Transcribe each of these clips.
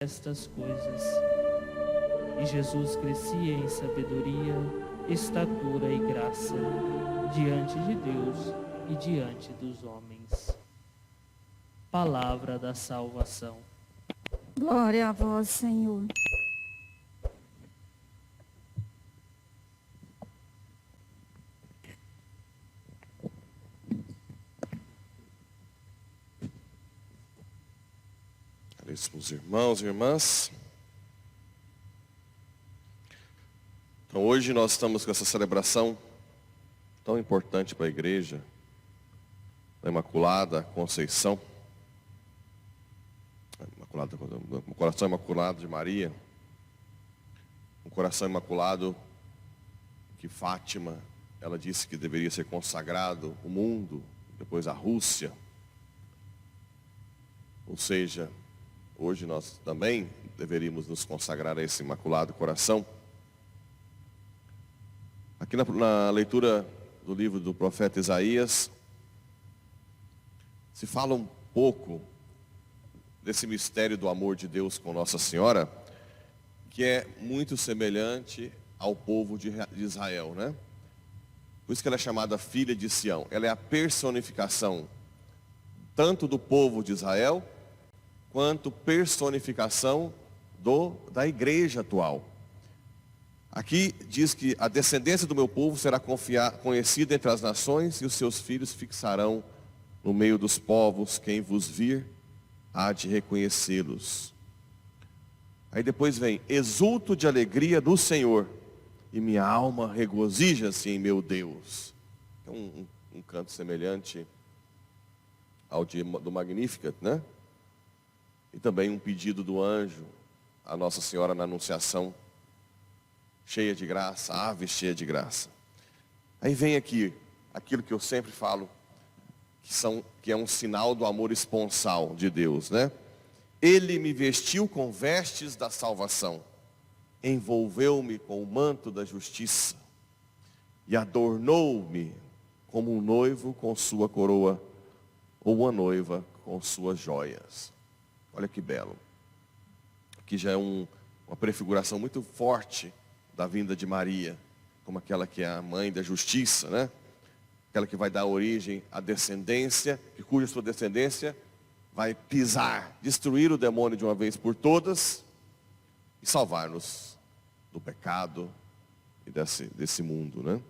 estas coisas. E Jesus crescia em sabedoria, estatura e graça, diante de Deus e diante dos homens. Palavra da salvação. Glória a vós, Senhor. Caríssimos irmãos e irmãs, então hoje nós estamos com essa celebração tão importante para a igreja, da Imaculada Conceição, um coração imaculado de Maria, um coração imaculado que Fátima, ela disse que deveria ser consagrado o mundo, depois a Rússia. Ou seja, hoje nós também deveríamos nos consagrar a esse Imaculado Coração. Aqui na leitura do livro do profeta Isaías, se fala um pouco desse mistério do amor de Deus com Nossa Senhora, que é muito semelhante ao povo de Israel, né? Por isso que ela é chamada filha de Sião. Ela é a personificação tanto do povo de Israel, quanto personificação da igreja atual. Aqui diz que a descendência do meu povo será conhecida entre as nações, e os seus filhos fixarão no meio dos povos. Quem vos vir há de reconhecê-los. Aí depois vem: exulto de alegria no Senhor, e minha alma regozija-se em meu Deus. É um canto semelhante ao do Magnificat, né? E também um pedido do anjo a Nossa Senhora na Anunciação: cheia de graça, ave cheia de graça. Aí vem aqui aquilo que eu sempre falo, que é um sinal do amor esponsal de Deus, né? Ele me vestiu com vestes da salvação, envolveu-me com o manto da justiça, e adornou-me como um noivo com sua coroa, ou uma noiva com suas joias. Olha que belo. Aqui já é uma prefiguração muito forte da vinda de Maria, como aquela que é a mãe da justiça, né? Aquela que vai dar origem à descendência, cuja sua descendência vai pisar, destruir o demônio de uma vez por todas e salvar-nos do pecado e desse mundo, né?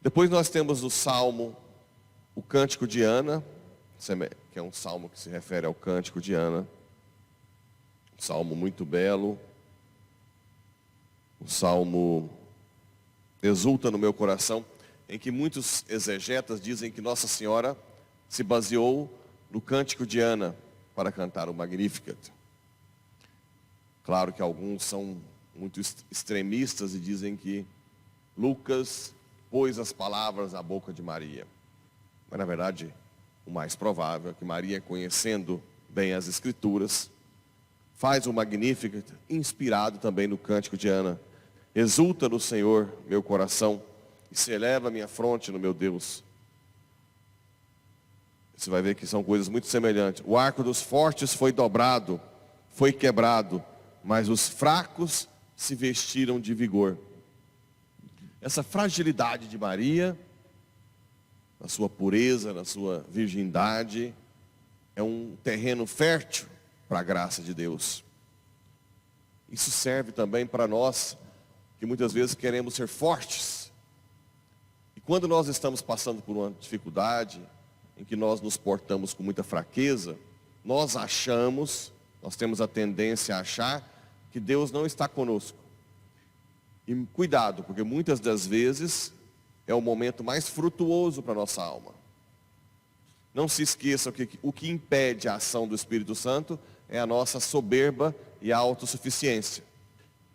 Depois nós temos no Salmo o Cântico de Ana, que é um salmo que se refere ao Cântico de Ana. Um salmo muito belo. O salmo exulta no meu coração, em que muitos exegetas dizem que Nossa Senhora se baseou no Cântico de Ana para cantar o Magnificat. Claro que alguns são muito extremistas e dizem que Lucas pôs as palavras na boca de Maria. Mas na verdade, o mais provável é que Maria, conhecendo bem as Escrituras, faz o Magnificat inspirado também no Cântico de Ana. Exulta no Senhor meu coração, e se eleva a minha fronte no meu Deus. Você vai ver que são coisas muito semelhantes. O arco dos fortes foi dobrado, foi quebrado, mas os fracos se vestiram de vigor. Essa fragilidade de Maria, na sua pureza, na sua virgindade, é um terreno fértil para a graça de Deus. Isso serve também para nós, que muitas vezes queremos ser fortes. E quando nós estamos passando por uma dificuldade, em que nós nos portamos com muita fraqueza, nós temos a tendência a achar que Deus não está conosco. E cuidado, porque muitas das vezes é o momento mais frutuoso para a nossa alma. Não se esqueçam que o que impede a ação do Espírito Santo é a nossa soberba e a autossuficiência.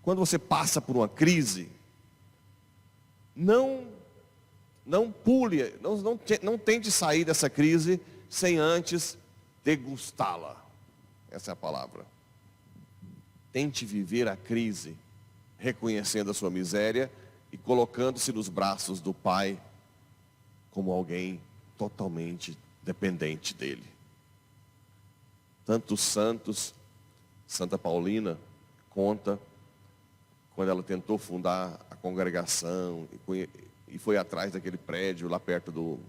Quando você passa por uma crise, não pule, não tente sair dessa crise sem antes degustá-la. Essa é a palavra. Tente viver a crise, reconhecendo a sua miséria e colocando-se nos braços do Pai como alguém totalmente dependente dele. Tantos santos Santa Paulina conta quando ela tentou fundar a congregação e foi atrás daquele prédio lá perto do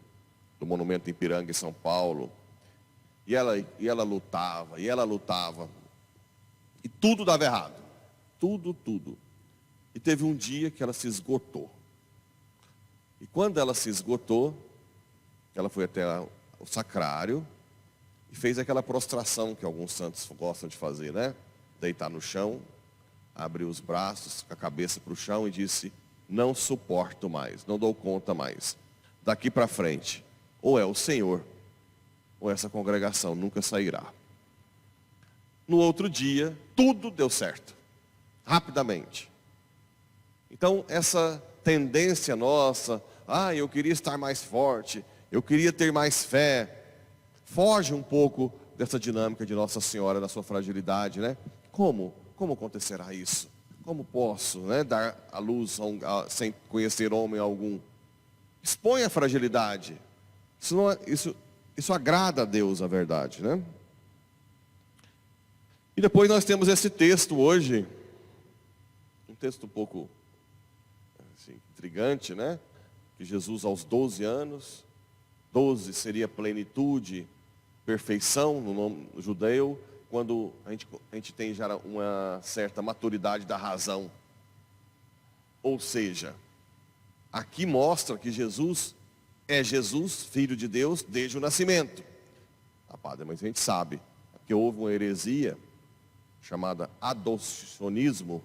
Monumento Ipiranga, em São Paulo. E ela lutava, e ela lutava. E tudo dava errado. Tudo. E teve um dia que ela se esgotou. E quando ela se esgotou, ela foi até o sacrário e fez aquela prostração que alguns santos gostam de fazer, né? Deitar no chão, abriu os braços, com a cabeça para o chão e disse: não suporto mais, não dou conta mais. Daqui para frente, ou é o Senhor, ou essa congregação nunca sairá. No outro dia, tudo deu certo, rapidamente. Então, essa tendência nossa, eu queria estar mais forte, eu queria ter mais fé, foge um pouco dessa dinâmica de Nossa Senhora, da sua fragilidade, né? Como acontecerá isso? Como posso, né, dar a luz sem conhecer homem algum? Expõe a fragilidade. Isso agrada a Deus, a verdade, né? E depois nós temos esse texto hoje, um texto um pouco assim, intrigante, né? Que Jesus aos 12 anos, 12 seria plenitude, perfeição no nome judeu, quando a gente tem já uma certa maturidade da razão. Ou seja, aqui mostra que Jesus é Jesus, Filho de Deus, desde o nascimento. Padre, mas a gente sabe, que houve uma heresia chamada adocionismo,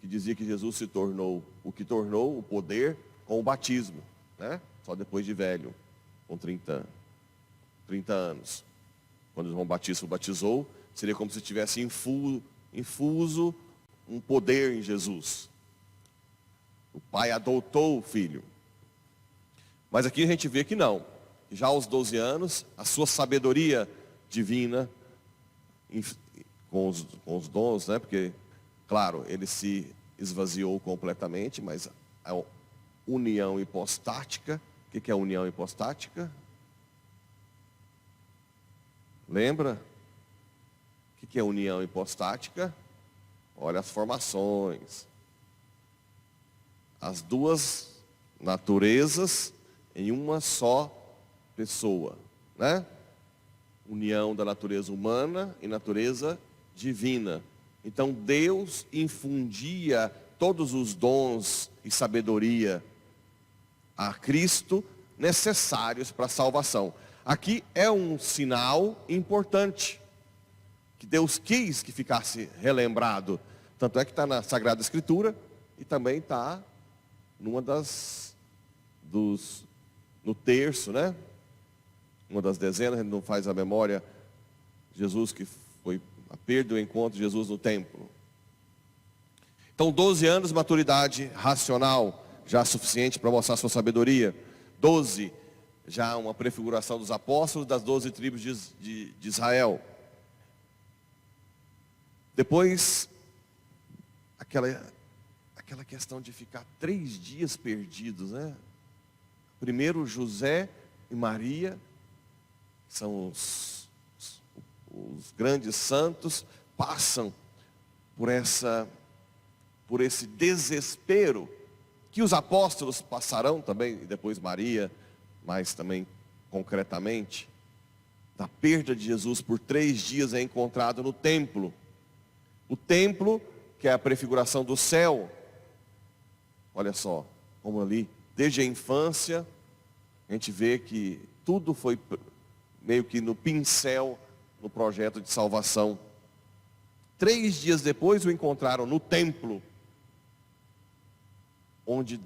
que dizia que Jesus se tornou o que tornou o poder com o batismo, né? Só depois de velho, com 30 anos. Quando João Batista o batizou, seria como se tivesse infuso um poder em Jesus. O pai adotou o filho. Mas aqui a gente vê que não. Já aos 12 anos, a sua sabedoria divina, com os dons, né? Porque, claro, ele se esvaziou completamente, mas a união hipostática. O que é a união hipostática? Lembra? O que é a união hipostática? Olha as formações. As duas naturezas em uma só pessoa, né? União da natureza humana e natureza divina. Então Deus infundia todos os dons e sabedoria a Cristo necessários para a salvação. Aqui é um sinal importante, que Deus quis que ficasse relembrado. Tanto é que está na Sagrada Escritura e também está no terço, né? Uma das dezenas, a gente não faz a memória, Jesus que foi a perda do encontro de Jesus no templo. Então 12 anos, maturidade racional, já suficiente para mostrar sua sabedoria. 12, já uma prefiguração dos apóstolos das 12 tribos de Israel. Depois, aquela questão de ficar 3 dias perdidos, né? Primeiro José e Maria, são os grandes santos, passam por esse desespero que os apóstolos passarão também, e depois Maria, mas também concretamente, da perda de Jesus por 3 dias é encontrado no templo. O templo, que é a prefiguração do céu. Olha só, como ali, desde a infância, a gente vê que tudo foi meio que no pincel, no projeto de salvação. 3 dias depois o encontraram no templo, onde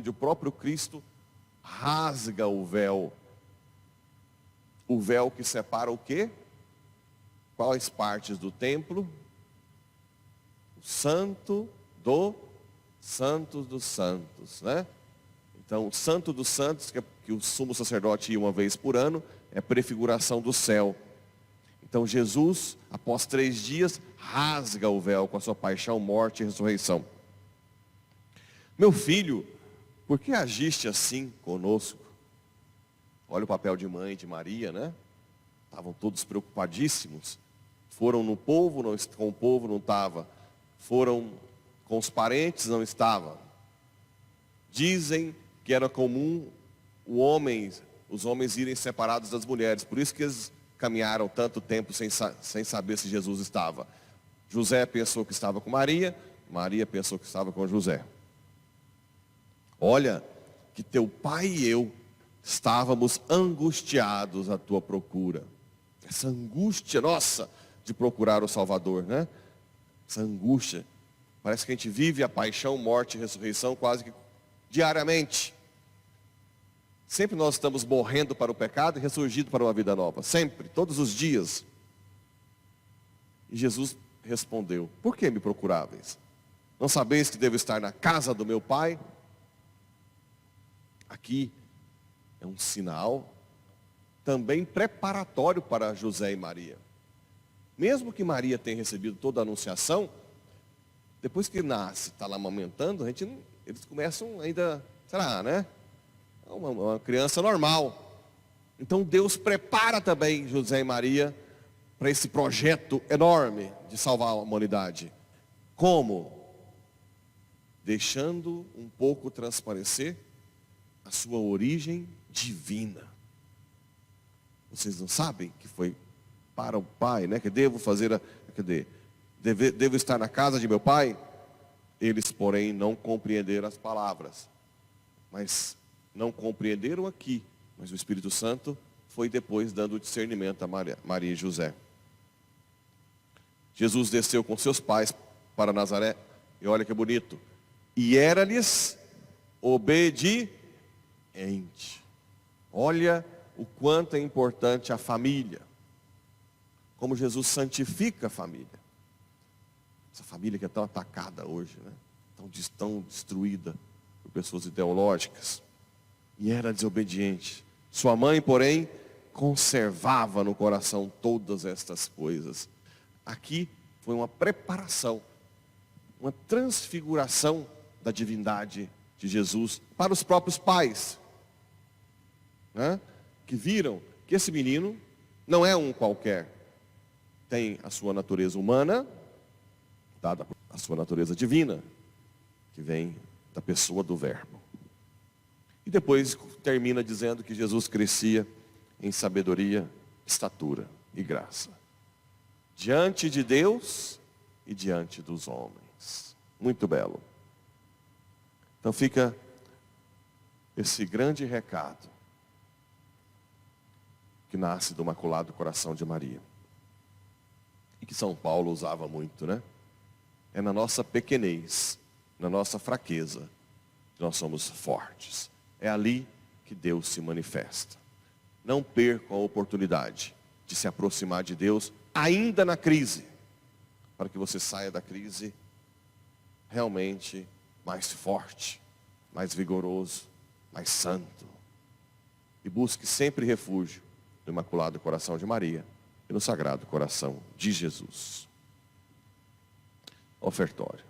o próprio Cristo rasga o véu que separa o quê? Quais partes do templo? O santo dos santos, né? Então, o santo dos santos, que o sumo sacerdote ia uma vez por ano, é prefiguração do céu. Então, Jesus, após 3 dias, rasga o véu com a sua paixão, morte e ressurreição. Meu filho, por que agiste assim conosco? Olha o papel de mãe de Maria, né? Estavam todos preocupadíssimos. Foram no povo, não, com o povo não estava. Foram com os parentes, não estava. Dizem que era comum os homens irem separados das mulheres. Por isso que eles caminharam tanto tempo sem saber se Jesus estava. José pensou que estava com Maria, Maria pensou que estava com José. Olha, que teu pai e eu estávamos angustiados à tua procura. Essa angústia nossa de procurar o Salvador, né? Essa angústia. Parece que a gente vive a paixão, morte e ressurreição quase que diariamente. Sempre nós estamos morrendo para o pecado e ressurgindo para uma vida nova. Sempre, todos os dias. E Jesus respondeu: por que me procuráveis? Não sabeis que devo estar na casa do meu pai? Aqui é um sinal também preparatório para José e Maria. Mesmo que Maria tenha recebido toda a anunciação, depois que nasce, está lá amamentando, eles começam ainda, será, né? Uma criança normal. Então Deus prepara também José e Maria para esse projeto enorme de salvar a humanidade. Como? Deixando um pouco transparecer a sua origem divina. Vocês não sabem que foi para o Pai, né? Que devo fazer, devo estar na casa de meu Pai? Eles, porém, não compreenderam as palavras. Mas não compreenderam aqui. Mas o Espírito Santo foi depois dando discernimento a Maria e José. Jesus desceu com seus pais para Nazaré. E olha que bonito. E era-lhes obediente. Olha o quanto é importante a família. Como Jesus santifica a família. Essa família que é tão atacada hoje, né? Tão destruída por pessoas ideológicas. E era desobediente. Sua mãe, porém, conservava no coração todas estas coisas. Aqui foi uma preparação, uma transfiguração da divindade de Jesus para os próprios pais, né? Que viram que esse menino não é um qualquer. Tem a sua natureza humana, dada a sua natureza divina, que vem da pessoa do Verbo. E depois termina dizendo que Jesus crescia em sabedoria, estatura e graça. Diante de Deus e diante dos homens. Muito belo. Então fica esse grande recado que nasce do Imaculado Coração de Maria. E que São Paulo usava muito, né? É na nossa pequenez, na nossa fraqueza, que nós somos fortes. É ali que Deus se manifesta. Não percam a oportunidade de se aproximar de Deus, ainda na crise, para que você saia da crise realmente mais forte, mais vigoroso, mais santo. E busque sempre refúgio no Imaculado Coração de Maria e no Sagrado Coração de Jesus. Ofertório.